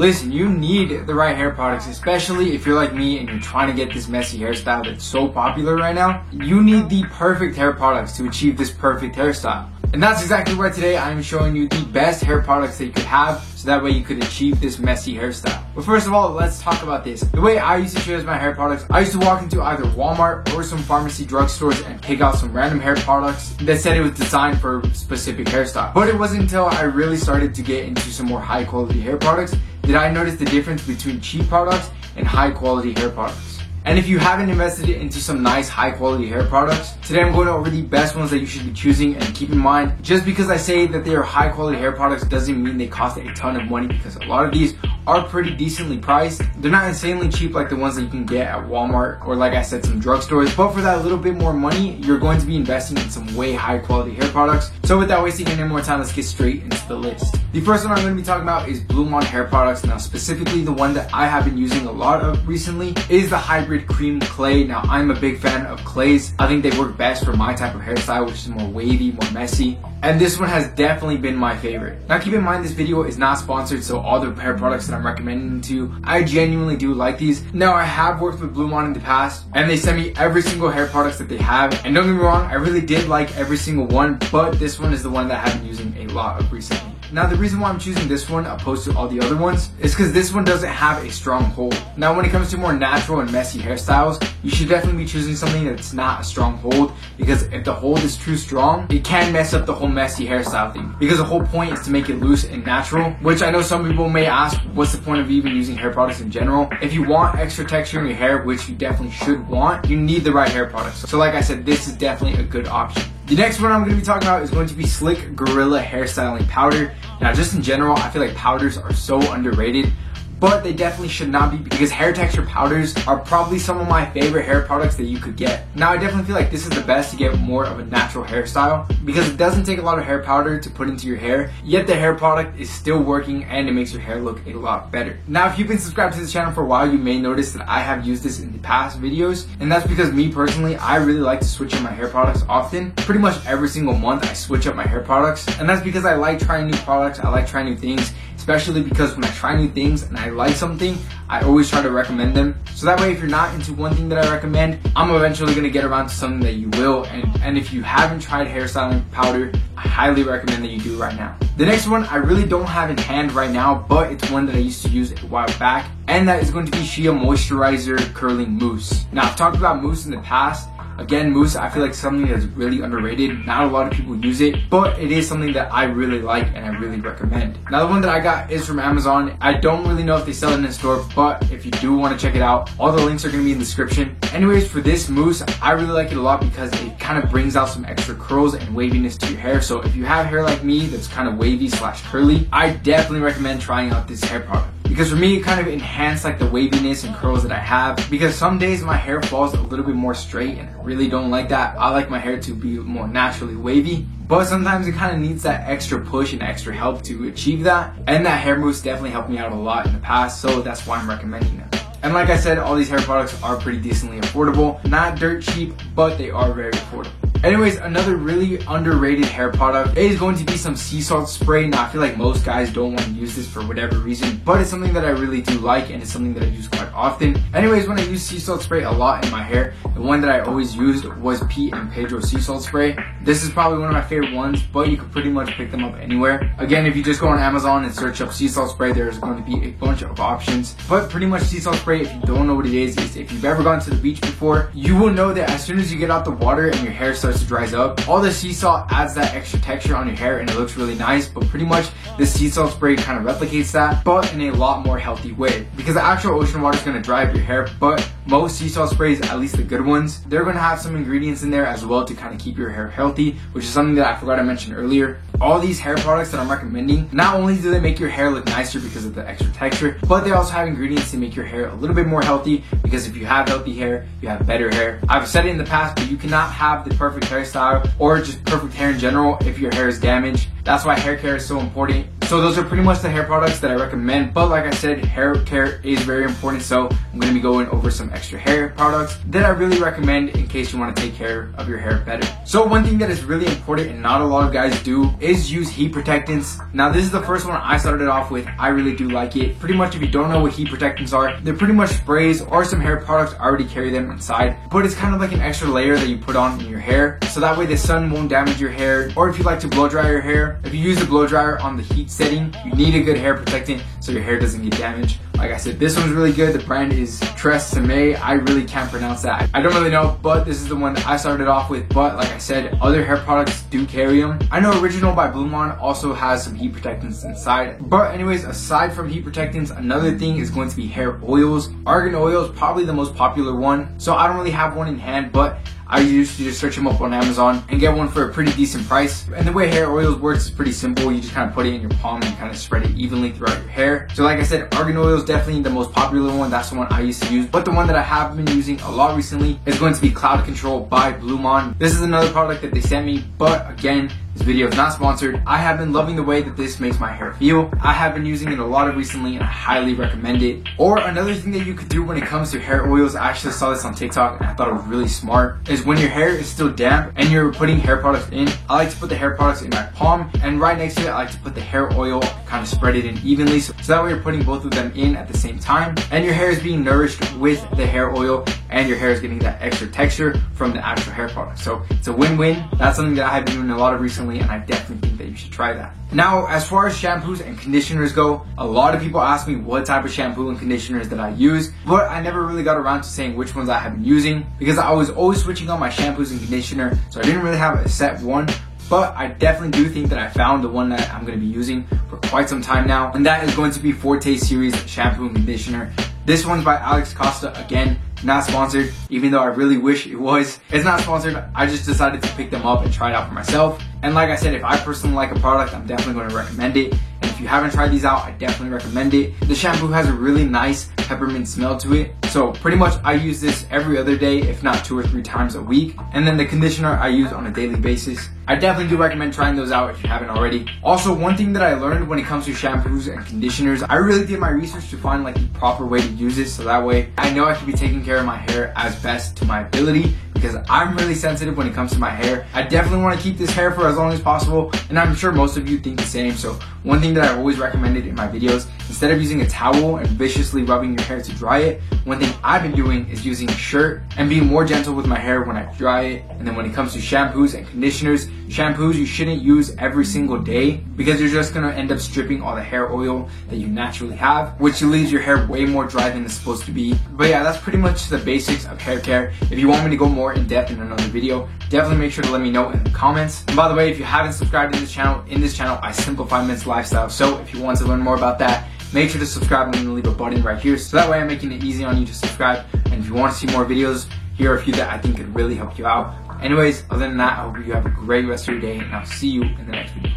Listen, you need the right hair products, especially if you're like me and you're trying to get this messy hairstyle that's so popular right now. You need the perfect hair products to achieve this perfect hairstyle. And that's exactly why today I'm showing you the best hair products that you could have, so that way you could achieve this messy hairstyle. But first of all, let's talk about this. The way I used to choose my hair products, I used to walk into either Walmart or some pharmacy drugstores and pick out some random hair products that said it was designed for a specific hairstyle. But it wasn't until I really started to get into some more high quality hair products that I noticed the difference between cheap products and high quality hair products. And if you haven't invested into some nice high quality hair products, today I'm going over the best ones that you should be choosing. And keep in mind, just because I say that they are high quality hair products doesn't mean they cost a ton of money, because a lot of these are pretty decently priced. They're not insanely cheap like the ones that you can get at Walmart or, like I said, some drugstores. But for that little bit more money, you're going to be investing in some way high quality hair products. So without wasting any more time, let's get straight into the list. The first one I'm going to be talking about is Blue Monde hair products. Now specifically the one that I have been using a lot of recently is the Hybrid Cream Clay. Now I'm a big fan of clays. I think they work best for my type of hairstyle, which is more wavy, more messy. And this one has definitely been my favorite. Now keep in mind, this video is not sponsored, so all the hair products that I'm recommending to you, I genuinely do like these. Now I have worked with Blue Monde in the past, and they send me every single hair products that they have. And don't get me wrong, I really did like every single one, but this one is the one that I've been using a lot of recently. Now the reason why I'm choosing this one opposed to all the other ones is because this one doesn't have a strong hold. Now when it comes to more natural and messy hairstyles, you should definitely be choosing something that's not a strong hold, because if the hold is too strong, it can mess up the whole messy hairstyle thing, because the whole point is to make it loose and natural. Which I know some people may ask, what's the point of even using hair products in general? If you want extra texture in your hair, which you definitely should want, you need the right hair products. So like I said, this is definitely a good option. The next one I'm going to be talking about is going to be Slick Gorilla Hairstyling Powder. Now just in general, I feel like powders are so underrated, but they definitely should not be, because hair texture powders are probably some of my favorite hair products that you could get. Now I definitely feel like this is the best to get more of a natural hairstyle, because it doesn't take a lot of hair powder to put into your hair, yet the hair product is still working and it makes your hair look a lot better. Now if you've been subscribed to this channel for a while, you may notice that I have used this in the past videos, and that's because me personally, I really like to switch up my hair products often. Pretty much every single month I switch up my hair products, and that's because I like trying new products, I like trying new things. Especially because when I try new things and I like something, I always try to recommend them. So that way, if you're not into one thing that I recommend, I'm eventually going to get around to something that you will. And if you haven't tried hairstyling powder, I highly recommend that you do right now. The next one I really don't have in hand right now, but it's one that I used to use a while back. And that is going to be Shea Moisturizer Curling Mousse. Now I've talked about mousse in the past. Again, mousse, I feel like something that's really underrated. Not a lot of people use it, but it is something that I really like and I really recommend. Now, the one that I got is from Amazon. I don't really know if they sell it in the store, but if you do want to check it out, all the links are going to be in the description. Anyways, for this mousse, I really like it a lot because it kind of brings out some extra curls and waviness to your hair. So if you have hair like me that's kind of wavy slash curly, I definitely recommend trying out this hair product. Because for me, it kind of enhanced like the waviness and curls that I have. Because some days my hair falls a little bit more straight and I really don't like that. I like my hair to be more naturally wavy. But sometimes it kind of needs that extra push and extra help to achieve that. And that hair mousse definitely helped me out a lot in the past. So that's why I'm recommending them. And like I said, all these hair products are pretty decently affordable. Not dirt cheap, but they are very affordable. Anyways, another really underrated hair product is going to be some sea salt spray. Now I feel like most guys don't want to use this for whatever reason, but it's something that I really do like and it's something that I use quite often. Anyways, when I use sea salt spray a lot in my hair, the one that I always used was Pete and Pedro sea salt spray. This is probably one of my favorite ones, but you can pretty much pick them up anywhere. Again, if you just go on Amazon and search up sea salt spray, there's going to be a bunch of options. But pretty much sea salt spray, if you don't know what it is if you've ever gone to the beach before, you will know that as soon as you get out the water and your hair starts to dries up, all the sea salt adds that extra texture on your hair and it looks really nice. But pretty much this sea salt spray kind of replicates that, but in a lot more healthy way, because the actual ocean water is going to dry up your hair, but most sea salt sprays, at least the good ones, they're going to have some ingredients in there as well to kind of keep your hair healthy, which is something that I forgot to mention earlier. All these hair products that I'm recommending, not only do they make your hair look nicer because of the extra texture, but they also have ingredients to make your hair a little bit more healthy, because if you have healthy hair, you have better hair. I've said it in the past, but you cannot have the perfect hairstyle or just perfect hair in general if your hair is damaged. That's why hair care is so important. So those are pretty much the hair products that I recommend. But like I said, hair care is very important. So I'm going to be going over some extra hair products that I really recommend in case you want to take care of your hair better. So one thing that is really important and not a lot of guys do is is use heat protectants. Now this is the first one I started off with. I really do like it. Pretty much if you don't know what heat protectants are, they're pretty much sprays or some hair products already carry them inside, but it's kind of like an extra layer that you put on in your hair, so that way the sun won't damage your hair. Or if you like to blow dry your hair, if you use the blow dryer on the heat setting, you need a good hair protectant so your hair doesn't get damaged. Like I said, this one's really good. The brand is Tresemme. I really can't pronounce that. I don't really know, but this is the one that I started off with. But like I said, other hair products do carry them. I know Original by Blumon also has some heat protectants inside. But anyways, aside from heat protectants, another thing is going to be hair oils. Argan oil is probably the most popular one. So I don't really have one in hand, but I used to just search them up on Amazon and get one for a pretty decent price. And the way hair oils works is pretty simple. You just kind of put it in your palm and kind of spread it evenly throughout your hair. So like I said, argan oil is definitely the most popular one. That's the one I used to use. But the one that I have been using a lot recently is going to be Cloud Control by Blumon. This is another product that they sent me, but again, this video is not sponsored. I have been loving the way that this makes my hair feel. I have been using it a lot recently and I highly recommend it. Or another thing that you could do when it comes to hair oils, I actually saw this on TikTok and I thought it was really smart, is when your hair is still damp and you're putting hair products in, I like to put the hair products in my palm, and right next to it I like to put the hair oil, kind of spread it in evenly, so that way you're putting both of them in at the same time and your hair is being nourished with the hair oil and your hair is getting that extra texture from the actual hair product. So it's a win-win. That's something that I have been doing a lot of recently and I definitely think that you should try that. Now, as far as shampoos and conditioners go, a lot of people ask me what type of shampoo and conditioners that I use, but I never really got around to saying which ones I have been using because I was always switching on my shampoos and conditioner, so I didn't really have a set one. But I definitely do think that I found the one that I'm going to be using for quite some time now, and that is going to be Forte Series Shampoo and Conditioner. This one's by Alex Costa. Again, not sponsored, even though I really wish it was. It's not sponsored. I just decided to pick them up and try it out for myself. And like I said, if I personally like a product, I'm definitely going to recommend it. And if you haven't tried these out, I definitely recommend it. The shampoo has a really nice peppermint smell to it. So pretty much I use this every other day, if not 2 or 3 times a week. And then the conditioner I use on a daily basis. I definitely do recommend trying those out if you haven't already. Also, one thing that I learned when it comes to shampoos and conditioners, I really did my research to find like the proper way to use it, so that way I know I can be taking care of my hair as best to my ability, because I'm really sensitive when it comes to my hair. I definitely want to keep this hair for as long as possible, and I'm sure most of you think the same. So one thing that I've always recommended in my videos, instead of using a towel and viciously rubbing your hair to dry it, one thing I've been doing is using a shirt and being more gentle with my hair when I dry it. And then when it comes to shampoos and conditioners, shampoos you shouldn't use every single day because you're just going to end up stripping all the hair oil that you naturally have, which leaves your hair way more dry than it's supposed to be. But yeah, that's pretty much the basics of hair care. If you want me to go more in depth in another video, definitely make sure to let me know in the comments. And by the way, if you haven't subscribed to this channel, I simplify men's lifestyle. So if you want to learn more about that, make sure to subscribe and then leave a button right here, so that way I'm making it easy on you to subscribe. And if you want to see more videos, here are a few that I think could really help you out. Anyways, other than that, I hope you have a great rest of your day, and I'll see you in the next video.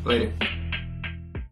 Later.